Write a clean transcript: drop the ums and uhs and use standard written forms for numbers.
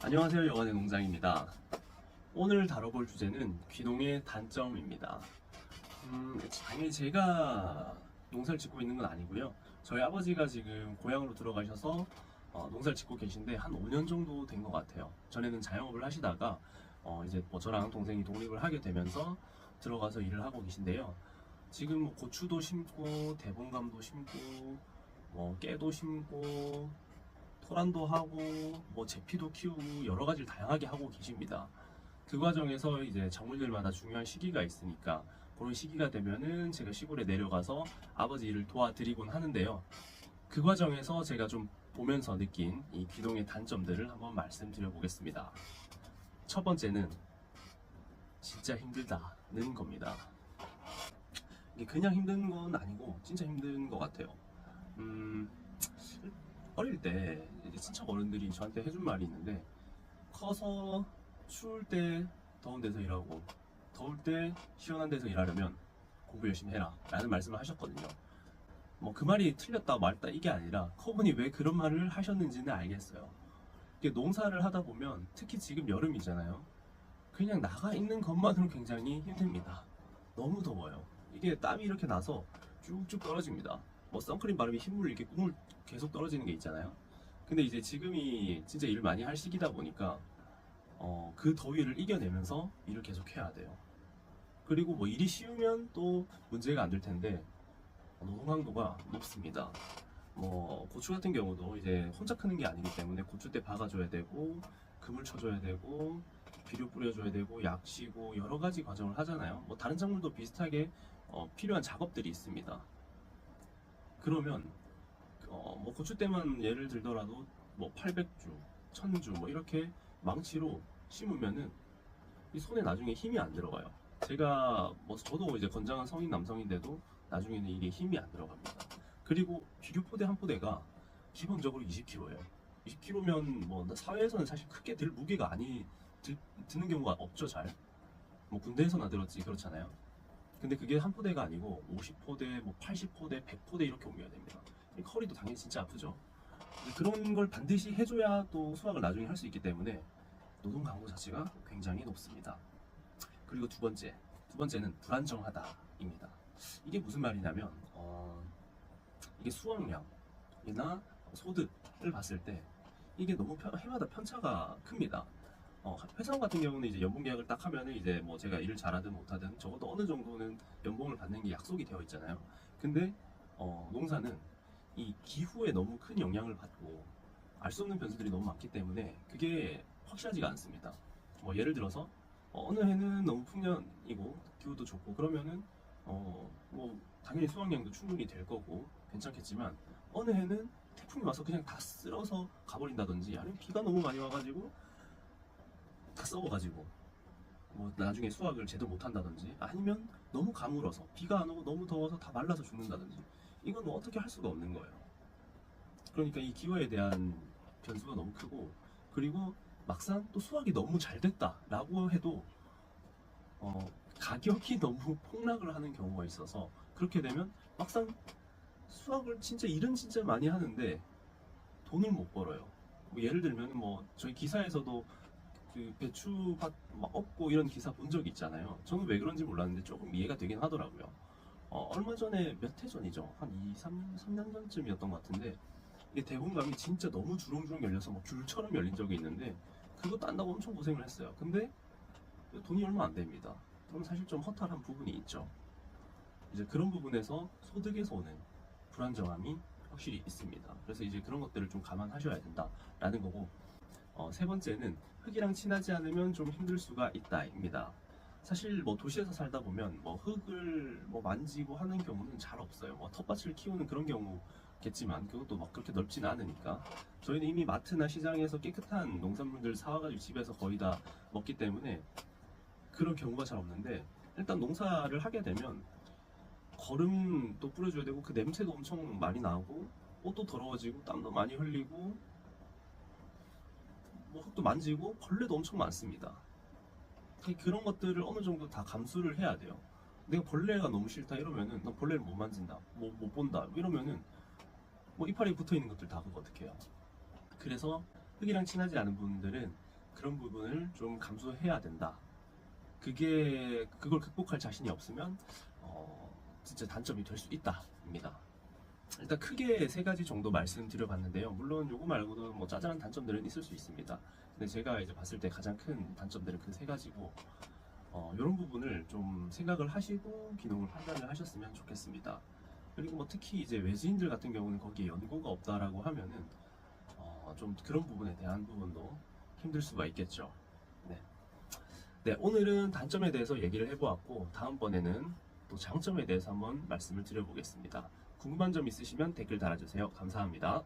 안녕하세요. 영화의 농장입니다. 오늘 다뤄볼 주제는 귀농의 단점입니다. 당연히 제가 농사를 짓고 있는 건 아니고요. 저희 아버지가 지금 고향으로 들어가셔서 농사를 짓고 계신데 한 5년 정도 된 것 같아요. 전에는 자영업을 하시다가 이제 뭐 저랑 동생이 독립을 하게 되면서 들어가서 일을 하고 계신데요. 지금 뭐 고추도 심고 대봉감도 심고 뭐 깨도 심고 토란도 하고 뭐 제피도 키우고 여러 가지를 다양하게 하고 계십니다. 그 과정에서 이제 작물들마다 중요한 시기가 있으니까 그런 시기가 되면은 제가 시골에 내려가서 아버지 일을 도와드리곤 하는데요. 그 과정에서 제가 좀 보면서 느낀 이 귀농의 단점들을 한번 말씀드려 보겠습니다. 첫 번째는 진짜 힘들다는 겁니다. 이게 그냥 힘든 건 아니고 진짜 힘든 것 같아요. 어릴 때 이제 친척 어른들이 저한테 해준 말이 있는데, 커서 추울 때 더운 데서 일하고 더울 때 시원한 데서 일하려면 공부 열심히 해라 라는 말씀을 하셨거든요. 뭐 그 말이 틀렸다 말다 이게 아니라 커보니 왜 그런 말을 하셨는지는 알겠어요. 이게 농사를 하다 보면 특히 지금 여름이잖아요. 그냥 나가 있는 것만으로 굉장히 힘듭니다. 너무 더워요. 이게 땀이 이렇게 나서 쭉쭉 떨어집니다. 뭐 선크림 바르면 흰물 이렇게 국물 계속 떨어지는 게 있잖아요. 근데 이제 지금이 진짜 일을 많이 할 시기다 보니까 그 더위를 이겨내면서 일을 계속 해야 돼요. 그리고 뭐 일이 쉬우면 또 문제가 안 될 텐데 노동 강도가 높습니다. 뭐 고추 같은 경우도 이제 혼자 크는 게 아니기 때문에 고추대 박아줘야 되고 그물 쳐줘야 되고 비료 뿌려줘야 되고 약 쉬고 여러 가지 과정을 하잖아요. 뭐 다른 작물도 비슷하게 필요한 작업들이 있습니다. 그러면 뭐 고추대만 예를 들더라도 뭐 800주, 1000주 뭐 이렇게 망치로 심으면은 이 손에 나중에 힘이 안 들어가요. 제가 뭐 저도 이제 건장한 성인 남성인데도 나중에는 이게 힘이 안 들어갑니다. 그리고 비료 포대 한 포대가 기본적으로 20kg예요. 20kg면 뭐 사회에서는 사실 크게 들 무게가 아니 드는 경우가 없죠, 잘. 뭐 군대에서나 들었지 그렇잖아요. 근데 그게 한 포대가 아니고 50포대, 뭐 80포대, 100포대 이렇게 옮겨야 됩니다. 허리도 당연히 진짜 아프죠. 그런 걸 반드시 해줘야 또 수확을 나중에 할 수 있기 때문에 노동 강도 자체가 굉장히 높습니다. 그리고 두 번째는 불안정하다입니다. 이게 무슨 말이냐면 이게 수확량이나 소득을 봤을 때 이게 너무 해마다 편차가 큽니다. 회사 같은 경우는 이제 연봉 계약을 딱 하면은 이제 뭐 제가 일을 잘하든 못하든 적어도 어느 정도는 연봉을 받는 게 약속이 되어 있잖아요. 근데 농사는 이 기후에 너무 큰 영향을 받고 알 수 없는 변수들이 너무 많기 때문에 그게 확실하지가 않습니다. 뭐 예를 들어서 어느 해는 너무 풍년이고 기후도 좋고 그러면은 뭐 당연히 수확량도 충분히 될 거고 괜찮겠지만 어느 해는 태풍이 와서 그냥 다 쓸어서 가버린다든지 아니면 비가 너무 많이 와가지고 다 썩어가지고 뭐 나중에 수확을 제대로 못한다든지 아니면 너무 가물어서 비가 안 오고 너무 더워서 다 말라서 죽는다든지 이건 뭐 어떻게 할 수가 없는 거예요. 그러니까 이 기후에 대한 변수가 너무 크고 그리고 막상 또 수확이 너무 잘 됐다라고 해도 가격이 너무 폭락을 하는 경우가 있어서 그렇게 되면 막상 수확을 진짜 일은 진짜 많이 하는데 돈을 못 벌어요. 뭐 예를 들면 뭐 저희 기사에서도 그 배추밭 막 없고 이런 기사 본 적 있잖아요. 저는 왜 그런지 몰랐는데 조금 이해가 되긴 하더라고요. 얼마 전에 몇 해 전이죠. 한 2, 3년 전쯤이었던 것 같은데 이게 대봉감이 진짜 너무 주렁주렁 열려서 막 귤처럼 열린 적이 있는데 그거 딴다고 엄청 고생을 했어요. 근데 돈이 얼마 안 됩니다. 그럼 사실 좀 허탈한 부분이 있죠. 이제 그런 부분에서 소득에서 오는 불안정함이 확실히 있습니다. 그래서 이제 그런 것들을 좀 감안하셔야 된다라는 거고 세 번째는 흙이랑 친하지 않으면 좀 힘들 수가 있다입니다. 사실 뭐 도시에서 살다 보면 뭐 흙을 뭐 만지고 하는 경우는 잘 없어요. 뭐 텃밭을 키우는 그런 경우겠지만 그것도 막 그렇게 넓지는 않으니까 저희는 이미 마트나 시장에서 깨끗한 농산물들 사와가지고 집에서 거의 다 먹기 때문에 그런 경우가 잘 없는데 일단 농사를 하게 되면 거름도 뿌려줘야 되고 그 냄새도 엄청 많이 나고 옷도 더러워지고 땀도 많이 흘리고 뭐 흙도 만지고 벌레도 엄청 많습니다. 그런 것들을 어느 정도 다 감수를 해야 돼요. 내가 벌레가 너무 싫다 이러면은 난 벌레를 못 만진다, 뭐 못 본다 이러면은 뭐 이파리 붙어 있는 것들 다 그거 어떻게 해요? 그래서 흙이랑 친하지 않은 분들은 그런 부분을 좀 감수해야 된다. 그걸 극복할 자신이 없으면 진짜 단점이 될 수 있다입니다. 일단 크게 세 가지 정도 말씀드려봤는데요. 물론 요거 말고도 뭐 짜잘한 단점들은 있을 수 있습니다. 근데 제가 이제 봤을 때 가장 큰 단점들은 그 세 가지고 이런 부분을 좀 생각을 하시고 기능을 판단을 하셨으면 좋겠습니다. 그리고 뭐 특히 이제 외지인들 같은 경우는 거기에 연고가 없다라고 하면은 좀 그런 부분에 대한 부분도 힘들 수가 있겠죠. 네. 네, 오늘은 단점에 대해서 얘기를 해보았고 다음번에는 또 장점에 대해서 한번 말씀을 드려보겠습니다. 궁금한 점 있으시면 댓글 달아주세요. 감사합니다.